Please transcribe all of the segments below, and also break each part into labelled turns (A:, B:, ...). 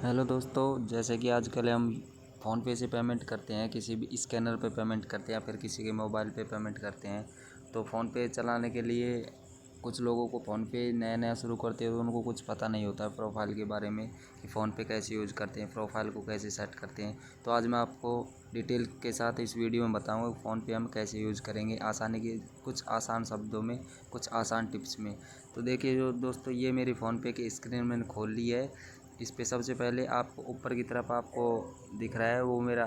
A: Hello दोस्तों, जैसे कि आजकल हम फ़ोनपे से पेमेंट करते हैं, किसी भी स्कैनर पे पेमेंट करते हैं या फिर किसी के मोबाइल पे पेमेंट करते हैं। तो फ़ोनपे चलाने के लिए कुछ लोगों को फ़ोनपे नया-नया शुरू करते हैं तो उनको कुछ पता नहीं होता है प्रोफ़ाइल के बारे में कि फ़ोनपे कैसे यूज़ करते हैं, प्रोफ़ाइल को कैसे सेट करते हैं। तो आज मैं आपको डिटेल के साथ इस वीडियो में बताऊँगा फ़ोनपे हम कैसे यूज़ करेंगे आसानी के कुछ आसान शब्दों में, कुछ आसान टिप्स में। तो देखिए जो दोस्तों, ये मेरी फ़ोनपे की स्क्रीन मैंने खोल ली है। इस पे सबसे पहले आपको ऊपर की तरफ आपको दिख रहा है वो मेरा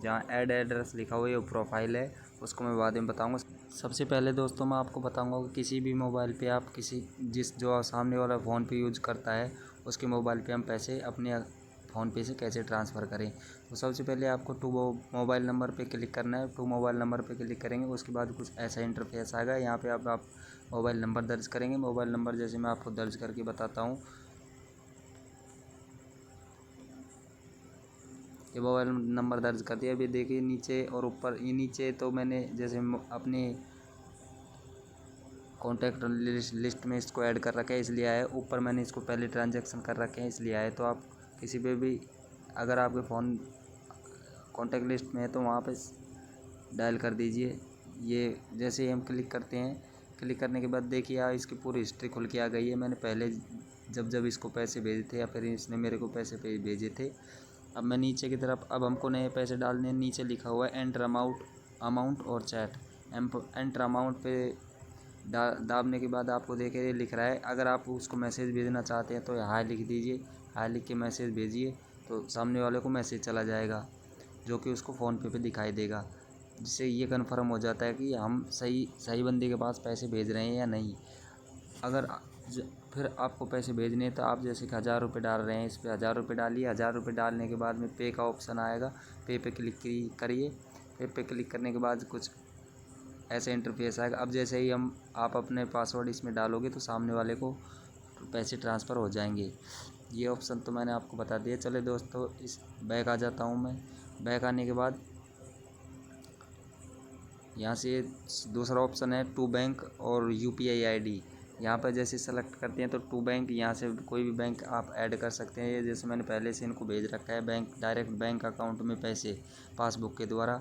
A: जहाँ ऐड एड्रेस लिखा हुआ है वो प्रोफाइल है, उसको मैं बाद में बताऊंगा। सबसे पहले दोस्तों मैं आपको बताऊंगा कि किसी भी मोबाइल पे आप किसी जिस जो सामने वाला फ़ोन पे यूज़ करता है उसके मोबाइल पे हम पैसे अपने फ़ोन पे से कैसे ट्रांसफ़र करें। तो सबसे पहले आपको टू मोबाइल नंबर पे क्लिक करना है। टू मोबाइल नंबर पे क्लिक करेंगे उसके बाद कुछ ऐसा इंटरफेस आएगा। यहाँ पे आप मोबाइल नंबर दर्ज करेंगे। मोबाइल नंबर जैसे मैं आपको दर्ज करके बताता हूँ। ये मोबाइल नंबर दर्ज कर दिया। अभी देखिए नीचे और ऊपर, ये नीचे तो मैंने जैसे अपने कॉन्टैक्ट लिस्ट में इसको ऐड कर रखा है इसलिए आया। ऊपर मैंने इसको पहले ट्रांजैक्शन कर रखे हैं इसलिए आया। तो आप किसी पे भी अगर आपके फ़ोन कॉन्टैक्ट लिस्ट में है तो वहाँ पे डायल कर दीजिए। ये जैसे ही हम क्लिक करते हैं, क्लिक करने के बाद देखिए इसकी पूरी हिस्ट्री खुल के आ गई है। मैंने पहले जब जब इसको पैसे भेजे थे या फिर इसने मेरे को पैसे भेजे थे। अब मैं नीचे की तरफ, अब हमको नए पैसे डालने हैं। नीचे लिखा हुआ है एंटर अमाउंट और चैट। एंटर अमाउंट पे दाबने के बाद आपको देखिए लिख रहा है, अगर आप उसको मैसेज भेजना चाहते हैं तो हाय लिख दीजिए। हाय लिख के मैसेज भेजिए तो सामने वाले को मैसेज चला जाएगा जो कि उसको फ़ोनपे पे दिखाई देगा, जिससे ये कन्फर्म हो जाता है कि हम सही सही बंदे के पास पैसे भेज रहे हैं या नहीं। अगर फिर आपको पैसे भेजने हैं तो आप जैसे कि 1000 रुपये डाल रहे हैं, इस पर 1000 रुपये डालिए। 1000 रुपये डालने के बाद में पे का ऑप्शन आएगा, पे पे क्लिक करिए। पे पे क्लिक करने के बाद कुछ ऐसे इंटरफेस आएगा। अब जैसे ही आप अपने पासवर्ड इसमें डालोगे तो सामने वाले को पैसे ट्रांसफ़र हो जाएंगे। ये ऑप्शन तो मैंने आपको बता दिया। चले दोस्तों, इस बैक आ जाता हूँ मैं। बैक आने के बाद यहाँ से दूसरा ऑप्शन है टू बैंक और यूपीआई आईडी। यहाँ पर जैसे सेलेक्ट करते हैं तो टू बैंक, यहाँ से कोई भी बैंक आप ऐड कर सकते हैं। जैसे मैंने पहले से इनको भेज रखा है बैंक, डायरेक्ट बैंक अकाउंट में पैसे पासबुक के द्वारा।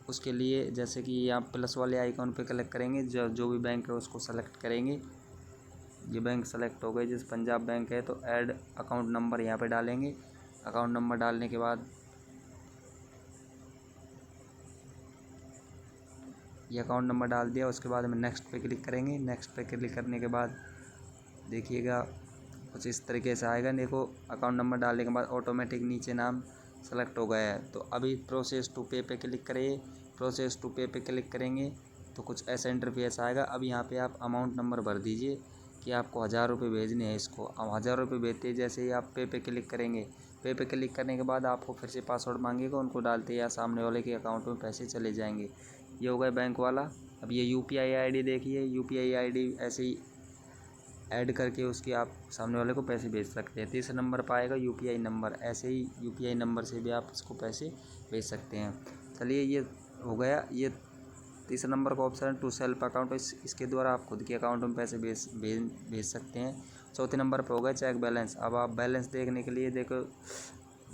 A: उसके लिए जैसे कि यहाँ प्लस वाले आइकॉन पे क्लिक करेंगे, जो भी बैंक है उसको सेलेक्ट करेंगे। ये बैंक सेलेक्ट हो गई, जैसे पंजाब बैंक है तो ऐड अकाउंट नंबर यहाँ पे डालेंगे। अकाउंट नंबर डालने के बाद ये अकाउंट नंबर डाल दिया। उसके बाद हम नेक्स्ट पे क्लिक करेंगे। नेक्स्ट पे क्लिक करने के बाद देखिएगा कुछ इस तरीके से आएगा। देखो अकाउंट नंबर डालने के बाद ऑटोमेटिक नीचे नाम सेलेक्ट हो गया है। तो अभी प्रोसेस टू पे पे क्लिक करिए। प्रोसेस टू पे पे क्लिक करेंगे तो कुछ ऐसा इंटरफेस आएगा। अब यहाँ पे आप अमाउंट नंबर भर दीजिए कि आपको 1000 रुपये भेजने हैं इसको। अब 1000 रुपये भेजते जैसे ही आप पे पे क्लिक करेंगे, पे पे क्लिक करने के बाद आपको फिर से पासवर्ड मांगेगा, उनको डालते या सामने वाले के अकाउंट में पैसे चले जाएंगे। ये हो गया बैंक वाला। अब ये यूपीआई आईडी देखिए, यूपीआई आईडी ऐसे ही ऐड करके उसकी आप सामने वाले को पैसे भेज सकते हैं। तीसरा नंबर पर आएगा यूपीआई नंबर, ऐसे ही यूपीआई नंबर से भी आप उसको पैसे भेज सकते हैं। चलिए ये हो गया। ये तीसरा नंबर का ऑप्शन है टू सेल्फ अकाउंट, इसके द्वारा आप खुद के अकाउंट में पैसे भेज सकते हैं। चौथे नंबर पर होगा चेक बैलेंस। अब आप बैलेंस देखने के लिए देखो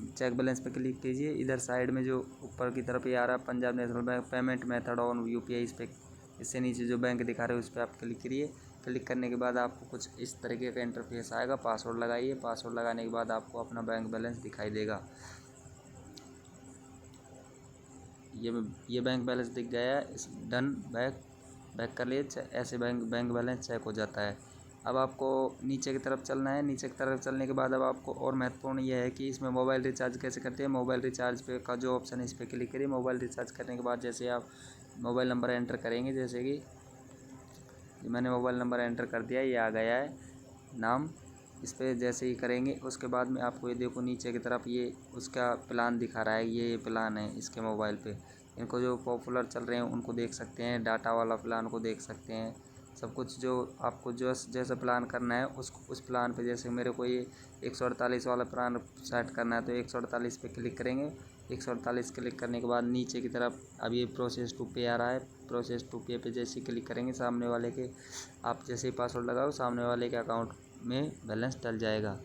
A: चेक बैलेंस पे क्लिक कीजिए। इधर साइड में जो ऊपर की तरफ ये आ रहा है Punjab national bank payment method on UPI, इस पर इससे नीचे जो बैंक दिखा रहे हो उस पर आप क्लिक करिए। क्लिक करने के बाद आपको कुछ इस तरीके का इंटरफेस आएगा। पासवर्ड लगाइए। पासवर्ड लगाने के बाद आपको अपना बैंक बैलेंस दिखाई देगा। ये बैंक बैलेंस दिख गया है। इस डन बैक कर लिए। ऐसे बैंक बैलेंस चेक हो जाता है। अब आपको नीचे की तरफ चलना है। नीचे की तरफ चलने के बाद अब आपको और महत्वपूर्ण यह है कि इसमें मोबाइल रिचार्ज कैसे करते हैं। मोबाइल रिचार्ज पे का जो ऑप्शन है इस पर क्लिक करिए। मोबाइल रिचार्ज करने के बाद जैसे आप मोबाइल नंबर एंटर करेंगे, जैसे कि मैंने मोबाइल नंबर एंटर कर दिया, ये आ गया है नाम। इस पर जैसे ही करेंगे उसके बाद में आपको ये देखो नीचे की तरफ ये उसका प्लान दिखा रहा है। ये प्लान है इसके मोबाइल पे। इनको जो पॉपुलर चल रहे हैं उनको देख सकते हैं, डाटा वाला प्लान को देख सकते हैं। सब कुछ जो आपको जो जैसा प्लान करना है उस प्लान पे, जैसे मेरे को ये 148 वाला प्लान सेट करना है तो 148 पे क्लिक करेंगे। 148 क्लिक करने के बाद नीचे की तरफ अब ये प्रोसेस टू पे आ रहा है। प्रोसेस टू पे पे जैसे क्लिक करेंगे सामने वाले के, आप जैसे ही पासवर्ड लगाओ सामने वाले के अकाउंट में बैलेंस डल जाएगा।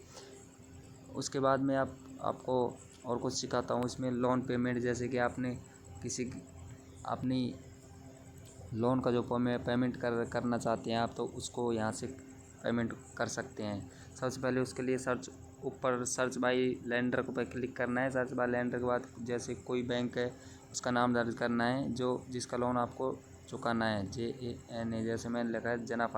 A: उसके बाद में आपको और कुछ सिखाता हूँ इसमें। लोन पेमेंट, जैसे कि आपने किसी अपनी लोन का जो पेमेंट करना चाहते हैं आप, तो उसको यहाँ से पेमेंट कर सकते हैं। सबसे पहले उसके लिए ऊपर सर्च बाय लेंडर को पे क्लिक करना है। सर्च बाय लेंडर के बाद जैसे कोई बैंक है उसका नाम दर्ज करना है जो जिसका लोन आपको चुकाना है। JANA, जैसे मैंने लिखा है जना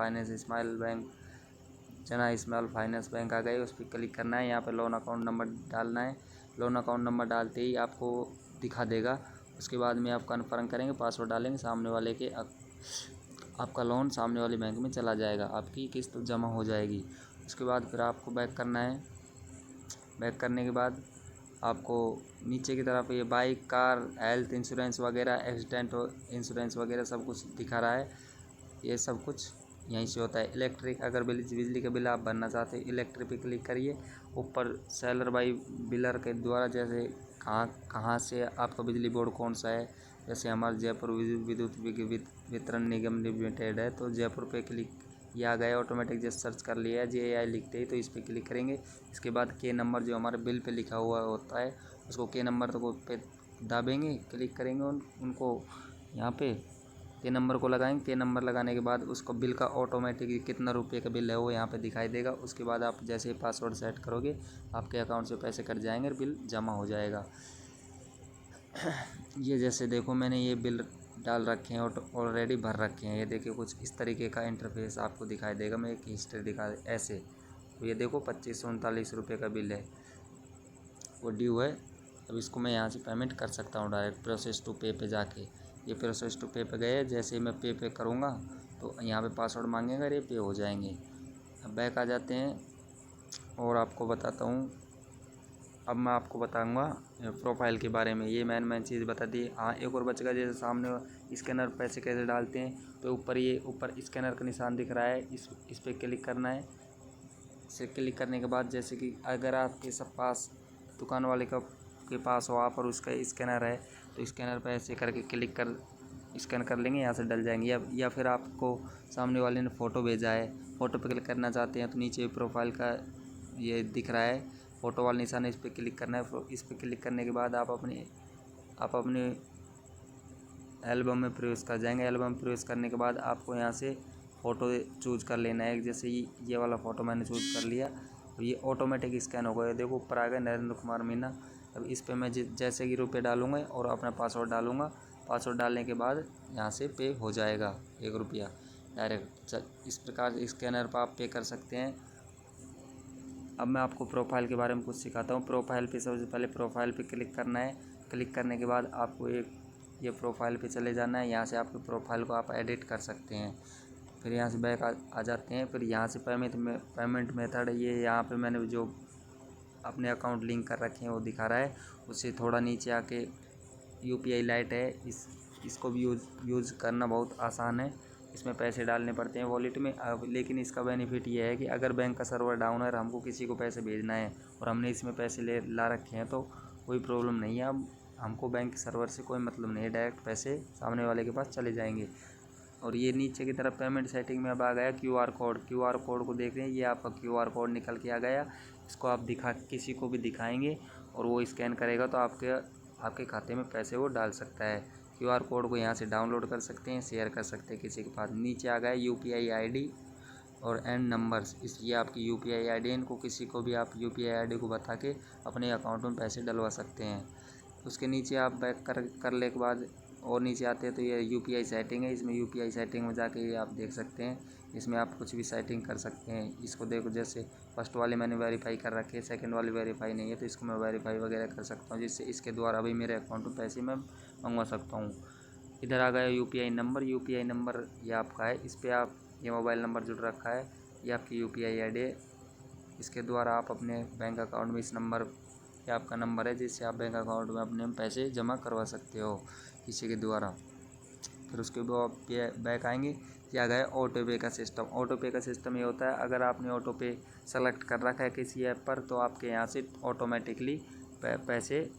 A: स्मॉल फाइनेंस बैंक आ गए, उस पर क्लिक करना है। यहाँ पर लोन अकाउंट नंबर डालना है। लोन अकाउंट नंबर डालते ही आपको दिखा देगा। उसके बाद में आप कन्फर्म करेंगे, पासवर्ड डालेंगे, सामने वाले के आपका लोन सामने वाले बैंक में चला जाएगा, आपकी किस्त जमा हो जाएगी। उसके बाद फिर आपको बैक करना है। बैक करने के बाद आपको नीचे की तरफ ये बाइक, कार, हेल्थ इंश्योरेंस वगैरह, एक्सीडेंट इंश्योरेंस वगैरह सब कुछ दिखा रहा है। ये सब कुछ यहीं से होता है। इलेक्ट्रिक, अगर बिजली का बिल आप भरना चाहते हैं, इलेक्ट्रिक पे क्लिक करिए। ऊपर सेलर बाई बिलर के द्वारा, जैसे कहाँ से आपका बिजली बोर्ड कौन सा है, जैसे हमारा जयपुर विद्युत वितरण निगम लिमिटेड है, तो जयपुर पे क्लिक, ये आ गया ऑटोमेटिक। जैसे सर्च कर लिया है JAI लिखते ही, तो इस पर क्लिक करेंगे। इसके बाद के नंबर जो हमारे बिल पे लिखा हुआ होता है, उसको के नंबर तो पे दाबेंगे, क्लिक करेंगे उनको यहाँ पे के नंबर को लगाएंगे। के नंबर लगाने के बाद उसको बिल का ऑटोमेटिक कितना रुपये का बिल है वो यहाँ पे दिखाई देगा। उसके बाद आप जैसे ही पासवर्ड सेट करोगे, आपके अकाउंट से पैसे कट जाएंगे और बिल जमा हो जाएगा। ये जैसे देखो, मैंने ये बिल डाल रखे हैं, ऑलरेडी भर रखे हैं। ये देखिए कुछ इस तरीके का इंटरफेस आपको दिखाई देगा। मैं एक हिस्ट्री दिखा ऐसे, तो ये देखो 2539 रुपये का बिल है, वो ड्यू है। अब इसको मैं यहाँ से पेमेंट कर सकता हूँ डायरेक्ट प्रोसेस टू पे पे जाके। ये प्रोसेस टू पे पे गए, जैसे ही मैं पे करूँगा तो यहाँ पे पासवर्ड मांगेगा, ये पे हो जाएंगे। अब बैक आ जाते हैं और आपको बताता हूँ। अब मैं आपको बताऊंगा प्रोफाइल के बारे में। ये मैंने चीज़ बता दी। हाँ, एक और बचेगा, जैसे सामने स्कैनर पैसे कैसे डालते हैं, तो ऊपर स्कैनर का निशान दिख रहा है, इस पर क्लिक करना है। इसे क्लिक करने के बाद, जैसे कि अगर आपके सब पास दुकान वाले के पास हो आप और उसका स्कैनर है, तो स्कैनर पर ऐसे करके स्कैन कर लेंगे, यहाँ से डल जाएंगे। या फिर आपको सामने वाले ने फ़ोटो भेजा है, फ़ोटो पे क्लिक करना चाहते हैं, तो नीचे प्रोफाइल का ये दिख रहा है फ़ोटो वाला निशान है, इस पर क्लिक करना है। इस पर क्लिक करने के बाद आप अपने एल्बम में प्रवेश कर जाएंगे। एल्बम प्रवेश करने के बाद आपको यहाँ से फ़ोटो चूज़ कर लेना है। जैसे ये वाला फ़ोटो मैंने चूज़ कर लिया, तो ये ऑटोमेटिक स्कैन हो गया। देखो ऊपर आ गया नरेंद्र कुमार मीना। अब इस पर मैं जैसे कि रुपये डालूँगा और अपना पासवर्ड डालूँगा। पासवर्ड डालने के बाद यहाँ से पे हो जाएगा 1 रुपया डायरेक्ट। इस प्रकार स्कैनर पर आप पे कर सकते हैं। अब मैं आपको प्रोफाइल के बारे में कुछ सिखाता हूँ। प्रोफाइल पे सबसे पहले प्रोफाइल पे क्लिक करना है। क्लिक करने के बाद आपको ये प्रोफाइल पे चले जाना है। यहाँ से आपके प्रोफाइल को आप एडिट कर सकते हैं। फिर यहाँ से बैक आ जाते हैं। फिर यहाँ से पेमेंट मेथड, ये यहाँ पे मैंने जो अपने अकाउंट लिंक कर रखे हैं वो दिखा रहा है। उससे थोड़ा नीचे आके UPI लाइट है, इसको भी यूज़ करना बहुत आसान है। इसमें पैसे डालने पड़ते हैं वॉलेट में। अब लेकिन इसका बेनिफिट ये है कि अगर बैंक का सर्वर डाउन है और हमको किसी को पैसे भेजना है और हमने इसमें पैसे ला रखे हैं, तो कोई प्रॉब्लम नहीं है। अब हमको बैंक सर्वर से कोई मतलब नहीं है, डायरेक्ट पैसे सामने वाले के पास चले जाएंगे। और ये नीचे की तरफ पेमेंट सेटिंग में अब आ गया QR कोड को देख रहे हैं, ये आपका QR कोड निकल के आ गया। इसको आप किसी को भी दिखाएंगे और वो स्कैन करेगा, तो आपके खाते में पैसे वो डाल सकता है। QR कोड को यहाँ से डाउनलोड कर सकते हैं, शेयर कर सकते हैं किसी के पास। नीचे आ गया UPI ID और एंड नंबर्स, ये आपकी UPI ID है। इनको किसी को भी आप UPI ID को बता के अपने अकाउंट में पैसे डलवा सकते हैं। उसके नीचे आप बैक कर ले के बाद और नीचे आते हैं तो ये UPI सेटिंग है। इसमें UPI सेटिंग में जाके ये आप देख सकते हैं। इसमें आप कुछ भी सेटिंग कर सकते हैं। इसको देखो, जैसे फर्स्ट वाले मैंने वेरीफाई कर रखे है, सेकंड वाली वेरीफाई नहीं है, तो इसको मैं वेरीफाई वगैरह कर सकता हूँ, जिससे इसके द्वारा भी मेरे अकाउंट में पैसे मैं मंगवा सकता हूँ। इधर आ गया UPI नंबर ये आपका है। इस पर आप ये मोबाइल नंबर जुड़ रखा है, ये आपकी UPI ID है। इसके द्वारा आप अपने बैंक अकाउंट में इस नंबर, ये आपका नंबर है जिससे आप बैंक अकाउंट में अपने पैसे जमा करवा सकते हो किसी के द्वारा। फिर उसके बाद बैक आएंगे। ये आ गया ऑटो पे का सिस्टम। ऑटो पे का सिस्टम ये होता है, अगर आपने ऑटो पे सेलेक्ट कर रखा है किसी ऐप पर, तो आपके यहाँ से ऑटोमेटिकली पैसे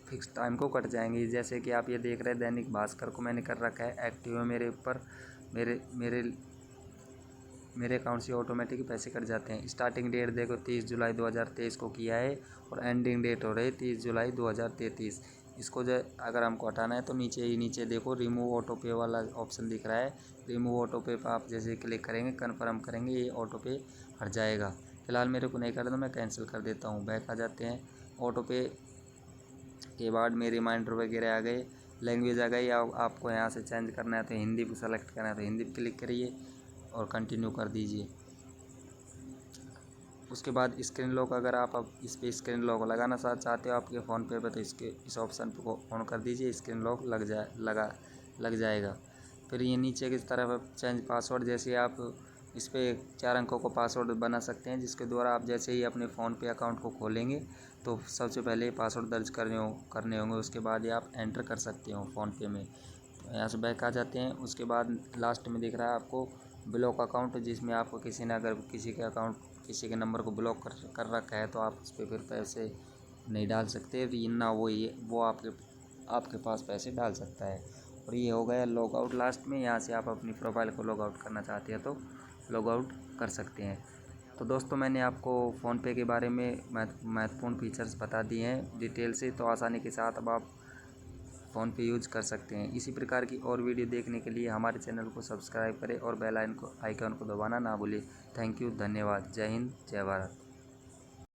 A: फिक्स टाइम को कट जाएंगे। जैसे कि आप ये देख रहे हैं, दैनिक भास्कर को मैंने कर रखा है एक्टिव है मेरे ऊपर। मेरे मेरे अकाउंट से ऑटोमेटिक पैसे कट जाते हैं। स्टार्टिंग डेट देखो 30 जुलाई 2023 को किया है और एंडिंग डेट हो रही है 30 जुलाई 2033। इसको जो अगर हमको हटाना है तो नीचे देखो रिमूव ऑटो पे वाला ऑप्शन दिख रहा है। रिमूव ऑटो पे पर आप जैसे क्लिक करेंगे, कन्फर्म करेंगे, ये ऑटो पे हट जाएगा। फिलहाल मेरे को नहीं करना तो मैं कैंसिल कर देता हूँ। बैक आ जाते हैं। ऑटो पे के बाद में रिमाइंडर वगैरह आ गए, लैंग्वेज आ गई। आपको यहाँ से चेंज करना है तो हिंदी पर सेलेक्ट करना है तो हिंदी पर क्लिक करिए और कंटिन्यू कर दीजिए। उसके बाद स्क्रीन लॉक, अगर आप अब इस पर स्क्रीन लॉक लगाना चाहते हो आपके फ़ोन पे तो इस ऑप्शन को ऑन कर दीजिए, स्क्रीन लॉक लग जाएगा। फिर ये नीचे की तरफ चेंज पासवर्ड, जैसे आप इस पर 4 अंकों को पासवर्ड बना सकते हैं, जिसके द्वारा आप जैसे ही अपने फ़ोन पे अकाउंट को खोलेंगे तो सबसे पहले पासवर्ड दर्ज करने होंगे। उसके बाद ये आप एंटर कर सकते हो फ़ोन पे में। यहाँ से बैक आ जाते हैं। उसके बाद लास्ट में दिख रहा है आपको ब्लॉक अकाउंट, जिसमें आपको किसी ने अगर किसी के नंबर को ब्लॉक कर रखा है तो आप उस पर फिर पैसे नहीं डाल सकते, ना वो आपके पास पैसे डाल सकता है। और ये हो गया लॉग आउट। लास्ट में यहाँ से आप अपनी प्रोफाइल को लॉग आउट करना चाहते हैं तो लॉग आउट कर सकते हैं। तो दोस्तों मैंने आपको फ़ोनपे के बारे में महत्वपूर्ण फीचर्स बता दिए हैं डिटेल से, तो आसानी के साथ अब आप फ़ोनपे यूज कर सकते हैं। इसी प्रकार की और वीडियो देखने के लिए हमारे चैनल को सब्सक्राइब करें और बेल आइकन को दबाना ना भूलें। थैंक यू, धन्यवाद। जय हिंद, जय भारत।